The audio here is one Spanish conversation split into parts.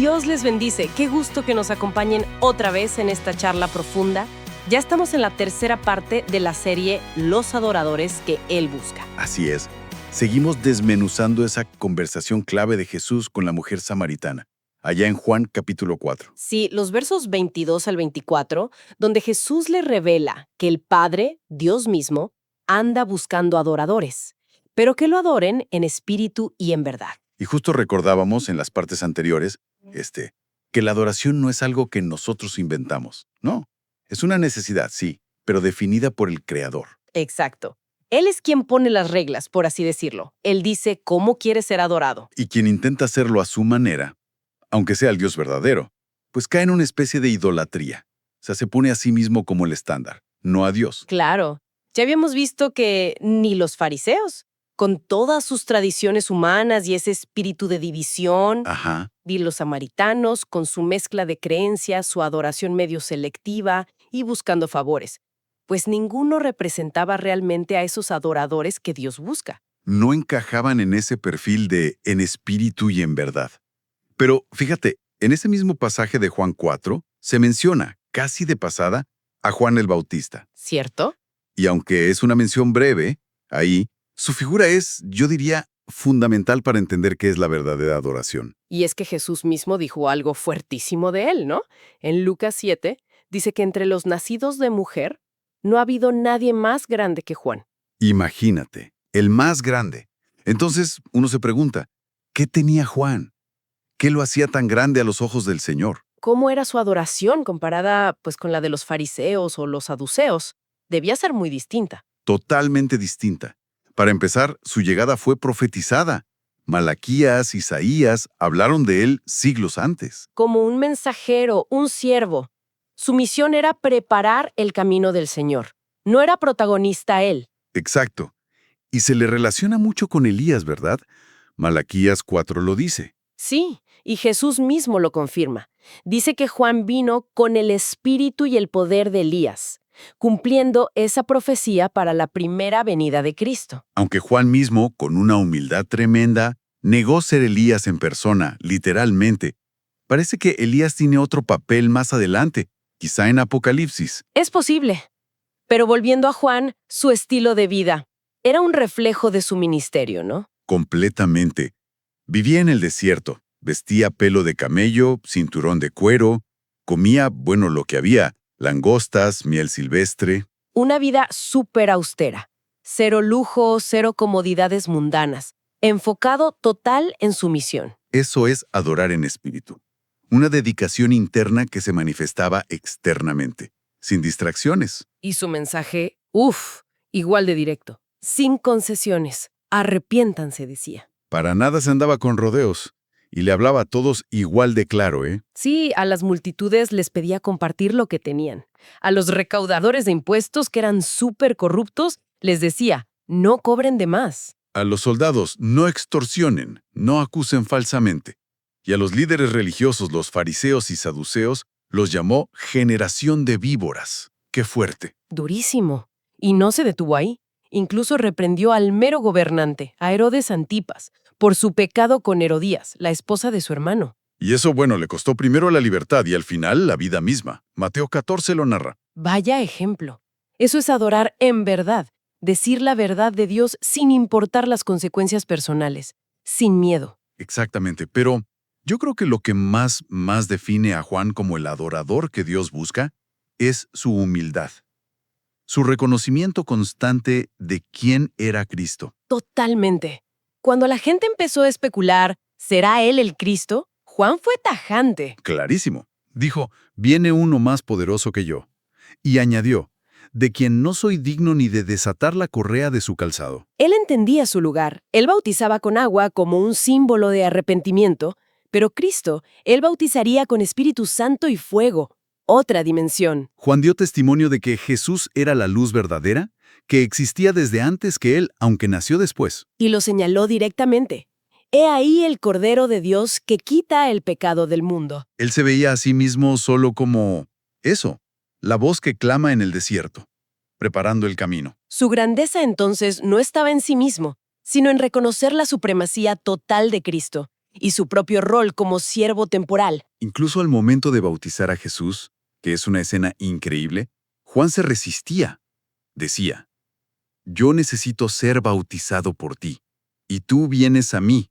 Dios les bendice. Qué gusto que nos acompañen otra vez en esta charla profunda. Ya estamos en la tercera parte de la serie Los adoradores que Él busca. Así es. Seguimos desmenuzando esa conversación clave de Jesús con la mujer samaritana, allá en Juan capítulo 4. Sí, los versos 22 al 24, donde Jesús le revela que el Padre, Dios mismo, anda buscando adoradores, pero que lo adoren en espíritu y en verdad. Y justo recordábamos en las partes anteriores, que la adoración no es algo que nosotros inventamos. No, es una necesidad, sí, pero definida por el Creador. Exacto. Él es quien pone las reglas, por así decirlo. Él dice cómo quiere ser adorado. Y quien intenta hacerlo a su manera, aunque sea el Dios verdadero, pues cae en una especie de idolatría. O sea, se pone a sí mismo como el estándar, no a Dios. Claro. Ya habíamos visto que ni los fariseos, con todas sus tradiciones humanas y ese espíritu de división, Ajá. ni los samaritanos, con su mezcla de creencias, su adoración medio selectiva y buscando favores, pues ninguno representaba realmente a esos adoradores que Dios busca. No encajaban en ese perfil de en espíritu y en verdad. Pero fíjate, en ese mismo pasaje de Juan 4 se menciona, casi de pasada, a Juan el Bautista. ¿Cierto? Y aunque es una mención breve, ahí, su figura es, yo diría, fundamental para entender qué es la verdadera adoración. Y es que Jesús mismo dijo algo fuertísimo de él, ¿no? En Lucas 7 dice que entre los nacidos de mujer no ha habido nadie más grande que Juan. Imagínate, el más grande. Entonces, uno se pregunta, ¿qué tenía Juan? ¿Qué lo hacía tan grande a los ojos del Señor? ¿Cómo era su adoración comparada pues con la de los fariseos o los saduceos? Debía ser muy distinta. Totalmente distinta. Para empezar, su llegada fue profetizada. Malaquías, Isaías hablaron de él siglos antes. Como un mensajero, un siervo. Su misión era preparar el camino del Señor. No era protagonista él. Exacto. Y se le relaciona mucho con Elías, ¿verdad? Malaquías 4 lo dice. Sí, y Jesús mismo lo confirma. Dice que Juan vino con el espíritu y el poder de Elías, cumpliendo esa profecía para la primera venida de Cristo. Aunque Juan mismo, con una humildad tremenda, negó ser Elías en persona, literalmente. Parece que Elías tiene otro papel más adelante, quizá en Apocalipsis. Es posible. Pero volviendo a Juan, su estilo de vida era un reflejo de su ministerio, ¿no? Completamente. Vivía en el desierto, vestía pelo de camello, cinturón de cuero, comía, bueno, lo que había, langostas, miel silvestre. Una vida súper austera. Cero lujo, cero comodidades mundanas. Enfocado total en su misión. Eso es adorar en espíritu. Una dedicación interna que se manifestaba externamente, sin distracciones. Y su mensaje, igual de directo. Sin concesiones. Arrepiéntanse, decía. Para nada se andaba con rodeos, y le hablaba a todos igual de claro, ¿eh? Sí, a las multitudes les pedía compartir lo que tenían. A los recaudadores de impuestos, que eran súper corruptos, les decía, no cobren de más. A los soldados, no extorsionen, no acusen falsamente. Y a los líderes religiosos, los fariseos y saduceos, los llamó generación de víboras. ¡Qué fuerte! Durísimo. Y no se detuvo ahí. Incluso reprendió al mero gobernante, a Herodes Antipas, por su pecado con Herodías, la esposa de su hermano. Y eso, bueno, le costó primero la libertad y al final la vida misma. Mateo 14 lo narra. Vaya ejemplo. Eso es adorar en verdad, decir la verdad de Dios sin importar las consecuencias personales, sin miedo. Exactamente, pero yo creo que lo que más define a Juan como el adorador que Dios busca es su humildad. Su reconocimiento constante de quién era Cristo. Totalmente. Cuando la gente empezó a especular, ¿será él el Cristo? Juan fue tajante. Clarísimo. Dijo, viene uno más poderoso que yo. Y añadió, de quien no soy digno ni de desatar la correa de su calzado. Él entendía su lugar. Él bautizaba con agua como un símbolo de arrepentimiento, pero Cristo, él bautizaría con Espíritu Santo y fuego. Otra dimensión. Juan dio testimonio de que Jesús era la luz verdadera, que existía desde antes que él, aunque nació después. Y lo señaló directamente. He ahí el Cordero de Dios que quita el pecado del mundo. Él se veía a sí mismo solo como eso, la voz que clama en el desierto, preparando el camino. Su grandeza entonces no estaba en sí mismo, sino en reconocer la supremacía total de Cristo, y su propio rol como siervo temporal. Incluso al momento de bautizar a Jesús, que es una escena increíble, Juan se resistía. Decía, «Yo necesito ser bautizado por ti, y tú vienes a mí».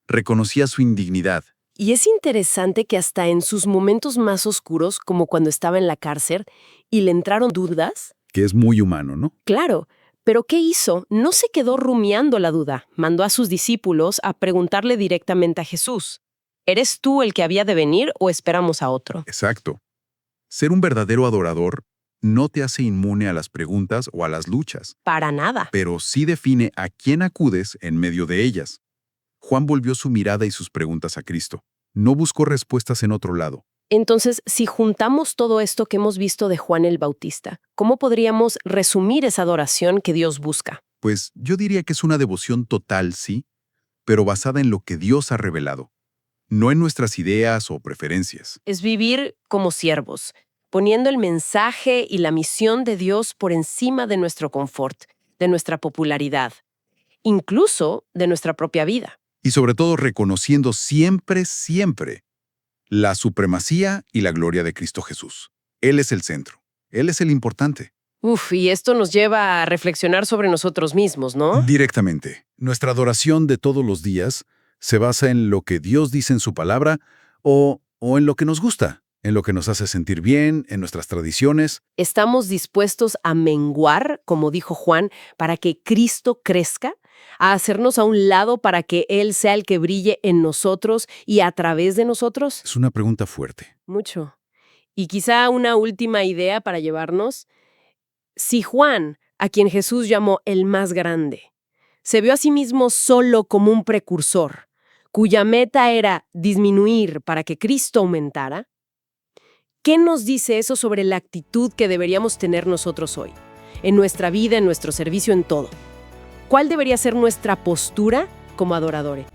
Reconocía su indignidad. Y es interesante que hasta en sus momentos más oscuros, como cuando estaba en la cárcel, y le entraron dudas. Que es muy humano, ¿no? Claro, pero ¿qué hizo? No se quedó rumiando la duda. Mandó a sus discípulos a preguntarle directamente a Jesús, ¿eres tú el que había de venir o esperamos a otro? Exacto. Ser un verdadero adorador no te hace inmune a las preguntas o a las luchas, Para nada. pero sí define a quién acudes en medio de ellas. Juan volvió su mirada y sus preguntas a Cristo. No buscó respuestas en otro lado. Entonces, si juntamos todo esto que hemos visto de Juan el Bautista, ¿cómo podríamos resumir esa adoración que Dios busca? Pues yo diría que es una devoción total, sí, pero basada en lo que Dios ha revelado, no en nuestras ideas o preferencias. Es vivir como siervos, poniendo el mensaje y la misión de Dios por encima de nuestro confort, de nuestra popularidad, incluso de nuestra propia vida. Y sobre todo reconociendo siempre, siempre, la supremacía y la gloria de Cristo Jesús. Él es el centro. Él es el importante. Y esto nos lleva a reflexionar sobre nosotros mismos, ¿no? Directamente. Nuestra adoración de todos los días se basa en lo que Dios dice en su palabra o en lo que nos gusta, en lo que nos hace sentir bien, en nuestras tradiciones. ¿Estamos dispuestos a menguar, como dijo Juan, para que Cristo crezca? ¿A hacernos a un lado para que Él sea el que brille en nosotros y a través de nosotros? Es una pregunta fuerte. Mucho. Y quizá una última idea para llevarnos. Si Juan, a quien Jesús llamó el más grande, se vio a sí mismo solo como un precursor, cuya meta era disminuir para que Cristo aumentara, ¿qué nos dice eso sobre la actitud que deberíamos tener nosotros hoy? En nuestra vida, en nuestro servicio, en todo. ¿Cuál debería ser nuestra postura como adoradores?